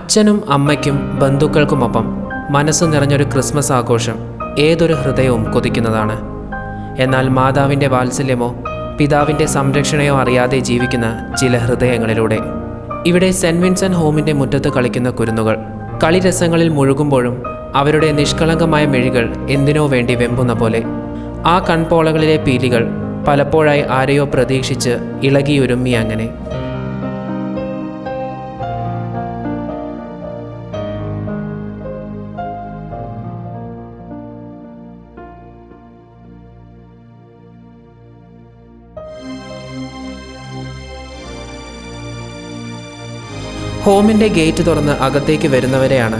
അച്ഛനും അമ്മയ്ക്കും ബന്ധുക്കൾക്കുമൊപ്പം മനസ്സ് നിറഞ്ഞൊരു ക്രിസ്മസ് ആഘോഷം ഏതൊരു ഹൃദയവും കൊതിക്കുന്നതാണ്. എന്നാൽ മാതാവിൻ്റെ വാത്സല്യമോ പിതാവിൻ്റെ സംരക്ഷണയോ അറിയാതെ ജീവിക്കുന്ന ചില ഹൃദയങ്ങളിലൂടെ. ഇവിടെ സെൻറ് വിൻസെൻ്റ് ഹോമിൻ്റെ മുറ്റത്ത് കളിക്കുന്ന കുരുന്നുകൾ കളിരസങ്ങളിൽ മുഴുകുമ്പോഴും അവരുടെ നിഷ്കളങ്കമായ മിഴികൾ എന്തിനോ വേണ്ടി വെമ്പുന്ന പോലെ. ആ കൺപോളകളിലെ പീലികൾ പലപ്പോഴായി ആരെയോ പ്രതീക്ഷിച്ച് ഇളകിയുരുമ്മി. അങ്ങനെ ഹോമിൻ്റെ ഗേറ്റ് തുറന്ന് അകത്തേക്ക് വരുന്നവരെയാണ്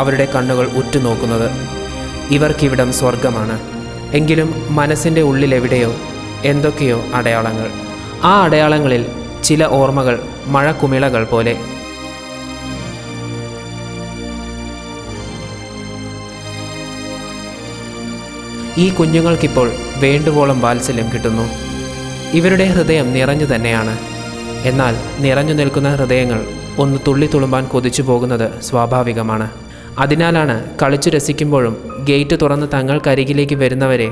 അവരുടെ കണ്ണുകൾ ഉറ്റുനോക്കുന്നത്. ഇവർക്കിവിടം സ്വർഗമാണ്. എങ്കിലും മനസ്സിൻ്റെ ഉള്ളിലെവിടെയോ എന്തൊക്കെയോ അടയാളങ്ങൾ. ആ അടയാളങ്ങളിൽ ചില ഓർമ്മകൾ മഴക്കുമിളകൾ പോലെ. ഈ കുഞ്ഞുങ്ങൾക്കിപ്പോൾ വേണ്ടുവോളം വാത്സല്യം കിട്ടുന്നു. ഇവരുടെ ഹൃദയം നിറഞ്ഞു തന്നെയാണ്. എന്നാൽ നിറഞ്ഞു നിൽക്കുന്ന ഹൃദയങ്ങൾ ഒന്ന് തുള്ളി തുളുമ്പാൻ കൊതിച്ചു പോകുന്നത് സ്വാഭാവികമാണ്. അതിനാലാണ് കളിച്ചു രസിക്കുമ്പോഴും ഗേറ്റ് തുറന്ന് തങ്ങൾക്കരികിലേക്ക് വരുന്നവരെ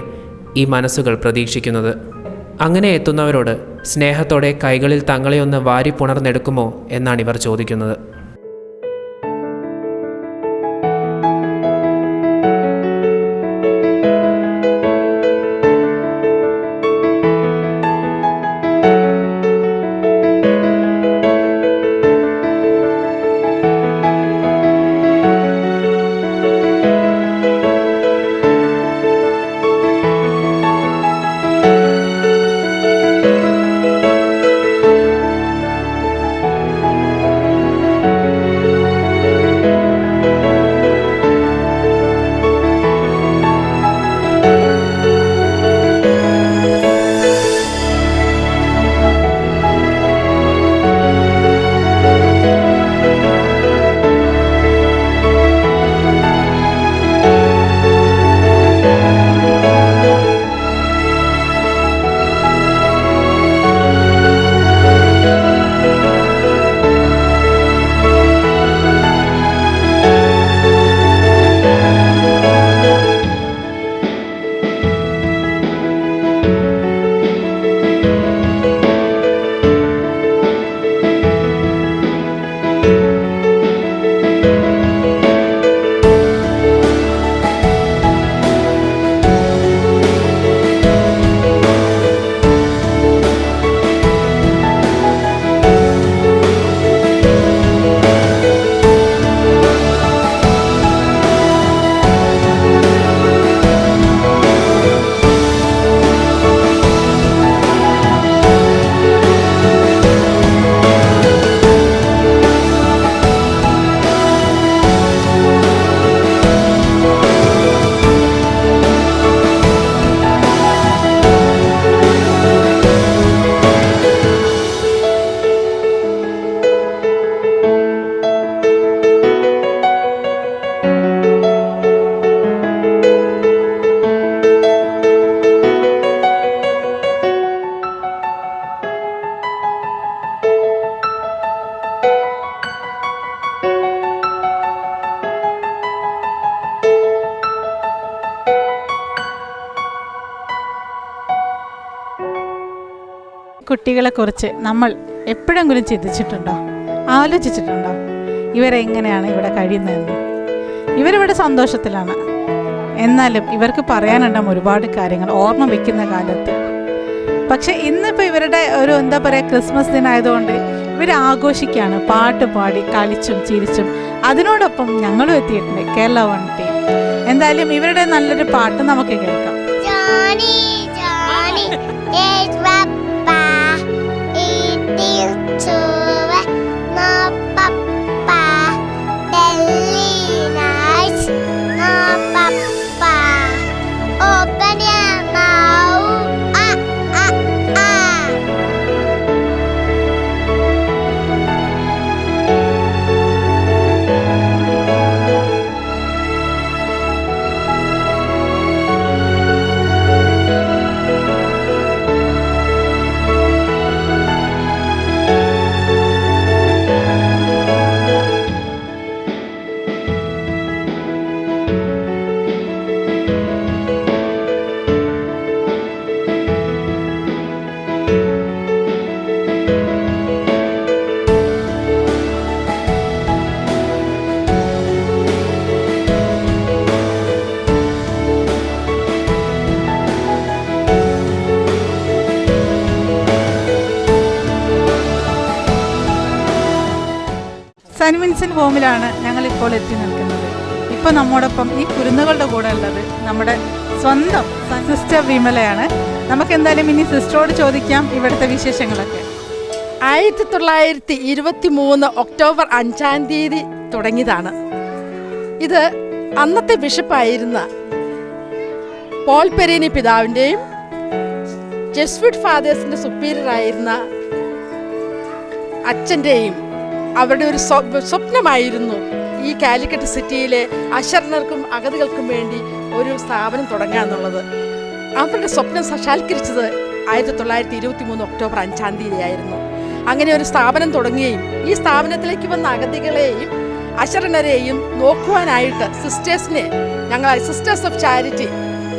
ഈ മനസ്സുകൾ പ്രതീക്ഷിക്കുന്നത്. അങ്ങനെ എത്തുന്നവരോട് സ്നേഹത്തോടെ കൈകളിൽ തങ്ങളെ ഒന്ന് വാരി പുണർന്നെടുക്കുമോ എന്നാണ് ഇവർ ചോദിക്കുന്നത്. കുട്ടികളെക്കുറിച്ച് നമ്മൾ എപ്പോഴെങ്കിലും ചിന്തിച്ചിട്ടുണ്ടോ, ആലോചിച്ചിട്ടുണ്ടോ? ഇവരെങ്ങനെയാണ് ഇവിടെ കഴിയുന്നതെന്ന്. ഇവരിവിടെ സന്തോഷത്തിലാണ്. എന്നാലും ഇവർക്ക് പറയാനുണ്ടാകും ഒരുപാട് കാര്യങ്ങൾ ഓർമ്മ വയ്ക്കുന്ന കാലത്ത്. പക്ഷെ ഇന്നിപ്പോൾ ഇവരുടെ ഒരു എന്താ പറയുക, ക്രിസ്മസ് ദിനമായതുകൊണ്ട് ഇവർ ആഘോഷിക്കുകയാണ്, പാട്ട് പാടി കളിച്ചും ചിരിച്ചും. അതിനോടൊപ്പം ഞങ്ങളും എത്തിയിട്ടുണ്ട്, കേരള വൺ ടീം. എന്തായാലും ഇവരുടെ നല്ലൊരു പാട്ട് നമുക്ക് കേൾക്കാം. സെൻറ്റ് വിൻസെൻ്റ് ഹോമിലാണ് ഞങ്ങളിപ്പോൾ എത്തി നിൽക്കുന്നത്. ഇപ്പോൾ നമ്മോടൊപ്പം ഈ കുരുന്നുകളുടെ കൂടെ ഉള്ളത് നമ്മുടെ സ്വന്തം സിസ്റ്റർ വിമലയാണ്. നമുക്ക് എന്തായാലും ഇനി സിസ്റ്ററോട് ചോദിക്കാം ഇവിടുത്തെ വിശേഷങ്ങളൊക്കെ. 1923 ഒക്ടോബർ 5 തുടങ്ങിയതാണ്. ഇത് അന്നത്തെ ബിഷപ്പായിരുന്ന പോൾ പെരീനി പിതാവിൻ്റെയും ജെസ്വിറ്റ് ഫാദേഴ്സിൻ്റെ സുപ്പീരിയറായിരുന്ന അച്ഛൻ്റെയും അവരുടെ ഒരു സ്വപ്നമായിരുന്നു ഈ കാലിക്കറ്റ് സിറ്റിയിലെ അശരണർക്കും അഗതികൾക്കും വേണ്ടി ഒരു സ്ഥാപനം തുടങ്ങുക എന്നുള്ളത്. അവരുടെ സ്വപ്നം സാക്ഷാത്കരിച്ചത് 1923 ഒക്ടോബർ 5 ആയിരുന്നു. അങ്ങനെ ഒരു സ്ഥാപനം തുടങ്ങുകയും ഈ സ്ഥാപനത്തിലേക്ക് വന്ന അഗതികളെയും അശരണരെയും നോക്കുവാനായിട്ട് സിസ്റ്റേഴ്സ് ഓഫ് ചാരിറ്റി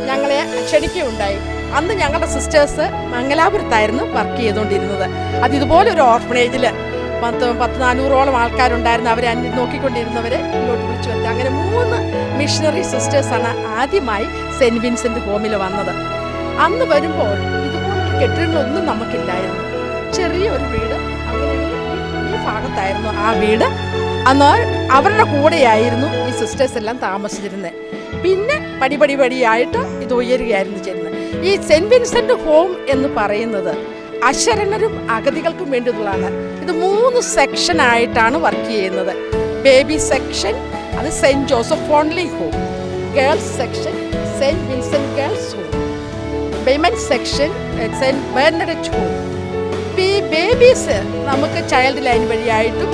ഞങ്ങളെ ക്ഷണിക്കുകയുണ്ടായി. അന്ന് ഞങ്ങളുടെ സിസ്റ്റേഴ്സ് മംഗലാപുരത്തായിരുന്നു വർക്ക് ചെയ്തുകൊണ്ടിരുന്നത്. അത് ഇതുപോലെ ഒരു ഓർഫനേജിൽ 400 ആൾക്കാരുണ്ടായിരുന്നു. അവരെ നോക്കിക്കൊണ്ടിരുന്നവരെ ഇങ്ങോട്ട് വിളിച്ചു വരുത്തി. അങ്ങനെ 3 മിഷണറി സിസ്റ്റേഴ്സാണ് ആദ്യമായി സെൻറ്റ് വിൻസെൻ്റ് ഹോമിൽ വന്നത്. അന്ന് വരുമ്പോൾ ഇതുപോലൊരു കെട്ടിടങ്ങളൊന്നും നമുക്കില്ലായിരുന്നു. ചെറിയൊരു വീട്, അങ്ങനെ ഈ ഭാഗത്തായിരുന്നു ആ വീട്. അന്ന് അവരുടെ കൂടെയായിരുന്നു ഈ സിസ്റ്റേഴ്സ് എല്ലാം താമസിച്ചിരുന്നത്. പിന്നെ പടിയായിട്ട് ഇത് ഉയരുകയായിരുന്നു ചെയ്യുന്നത്. ഈ സെൻറ്റ് വിൻസെൻ്റ് ഹോം എന്ന് പറയുന്നത് അശരണരും അഗതികൾക്കും വേണ്ടിയുള്ളതാണ്. ഇത് 3 സെക്ഷനായിട്ടാണ് വർക്ക് ചെയ്യുന്നത്. ബേബി സെക്ഷൻ അത് Saint Joseph foundling home, girls section Saint Vincent girls home, women section Saint Bernadette home. ഈ ബേബീസ് നമുക്ക് ചൈൽഡ് ലൈൻ വഴിയായിട്ടും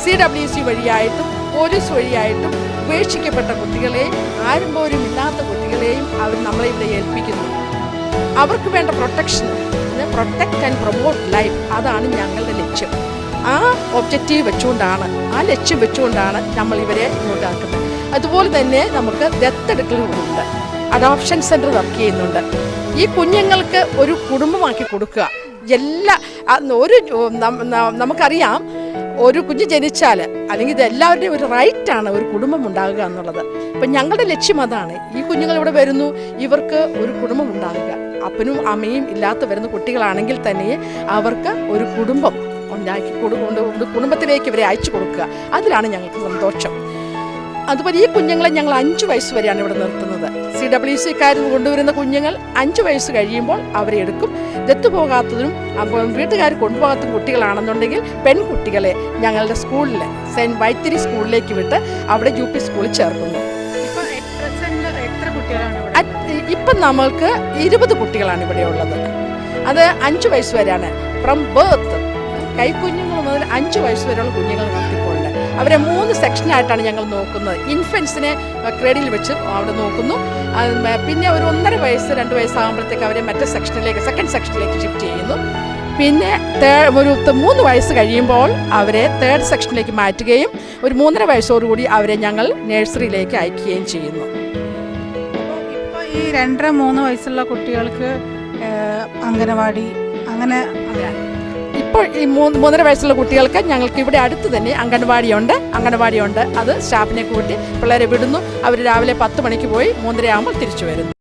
CWC വഴിയായിട്ടും പോലീസ് വഴിയായിട്ടും ഉപേക്ഷിക്കപ്പെട്ട കുട്ടികളെയും ആരും പോലും ഇല്ലാത്ത കുട്ടികളെയും അവർ നമ്മളെ ഇവിടെ ഏൽപ്പിക്കുന്നു. അവർക്ക് വേണ്ട protection, protect and promote life, അതാണ് ഞങ്ങളുടെ ലക്ഷ്യം. ആ ഒബ്ജക്റ്റീവ് ലക്ഷ്യം വെച്ചുകൊണ്ടാണ് നമ്മൾ ഇവരെ ഇങ്ങോട്ടാക്കുന്നത്. അതുപോലെ തന്നെ നമുക്ക് ദത്തെടുക്കലുകളുണ്ട്, അഡോപ്ഷൻ സെൻറ്റർ വർക്ക് ചെയ്യുന്നുണ്ട്. ഈ കുഞ്ഞുങ്ങൾക്ക് ഒരു കുടുംബമാക്കി കൊടുക്കുക. നമുക്കറിയാം ഒരു കുഞ്ഞ് ജനിച്ചാൽ അല്ലെങ്കിൽ ഇത് എല്ലാവരുടെയും ഒരു റൈറ്റാണ് ഒരു കുടുംബം ഉണ്ടാകുക എന്നുള്ളത്. ഇപ്പം ഞങ്ങളുടെ ലക്ഷ്യം അതാണ്. ഈ കുഞ്ഞുങ്ങൾ ഇവിടെ വരുന്നു, ഇവർക്ക് ഒരു കുടുംബം ഉണ്ടാകുക. അപ്പനും അമ്മയും ഇല്ലാത്ത വരുന്ന കുട്ടികളാണെങ്കിൽ തന്നെ അവർക്ക് ഒരു കുടുംബം ഉണ്ടാക്കി കുടുംബത്തിലേക്ക് ഇവരെ അയച്ചു കൊടുക്കുക. അതിലാണ് ഞങ്ങൾക്ക് സന്തോഷം. അതുപോലെ ഈ കുഞ്ഞുങ്ങളെ ഞങ്ങൾ 5 വയസ്സ് വരെയാണ് ഇവിടെ നിർത്തുന്നത്. CWCക്കാർ കൊണ്ടുവരുന്ന കുഞ്ഞുങ്ങൾ 5 വയസ്സ് കഴിയുമ്പോൾ അവരെ എടുക്കും. ദത്തു പോകാത്തതിനും വീട്ടുകാർ കൊണ്ടുപോകാത്ത കുട്ടികളാണെന്നുണ്ടെങ്കിൽ പെൺകുട്ടികളെ ഞങ്ങളുടെ സ്കൂളിൽ സെൻറ്റ് വൈത്തിരി സ്കൂളിലേക്ക് വിട്ട് അവിടെ UP സ്കൂളിൽ ചേർക്കുന്നു. ഇപ്പം നമ്മൾക്ക് 20 കുട്ടികളാണ് ഇവിടെ ഉള്ളത്. അത് 5 വയസ്സ് വരെയാണ്. ഫ്രം ബർത്ത് കൈക്കുഞ്ഞുങ്ങൾ മുതൽ 5 വയസ്സ് വരെയുള്ള കുഞ്ഞുങ്ങൾ ഇപ്പോൾ അവരെ 3 സെക്ഷനായിട്ടാണ് ഞങ്ങൾ നോക്കുന്നത്. ഇൻഫൻസിനെ ക്രേഡിൽ വെച്ച് അവിടെ നോക്കുന്നു. പിന്നെ ഒരു 1.5 വയസ്സ് 2 വയസ്സാകുമ്പോഴത്തേക്ക് അവരെ മറ്റേ സെക്കൻഡ് സെക്ഷനിലേക്ക് ഷിഫ്റ്റ് ചെയ്യുന്നു. പിന്നെ ഒരു 3 വയസ്സ് കഴിയുമ്പോൾ അവരെ 3rd സെക്ഷനിലേക്ക് മാറ്റുകയും ഒരു 3.5 വയസ്സോടുകൂടി അവരെ ഞങ്ങൾ നഴ്സറിയിലേക്ക് അയക്കുകയും ചെയ്യുന്നു. ഇപ്പോൾ ഈ 2-3 വയസ്സുള്ള കുട്ടികൾക്ക് അംഗനവാടി അങ്ങനെ ഇപ്പോൾ ഈ 3.5 വയസ്സുള്ള കുട്ടികൾക്ക് ഞങ്ങൾക്ക് ഇവിടെ അടുത്ത് തന്നെ അംഗനവാടിയുണ്ട്. അത് സ്റ്റാഫിനെ കൂട്ടി പിള്ളേരെ വിടുന്നു. അവർ രാവിലെ 10 മണിക്ക് പോയി 3:30 ആകുമ്പോൾ തിരിച്ചു വരുന്നു.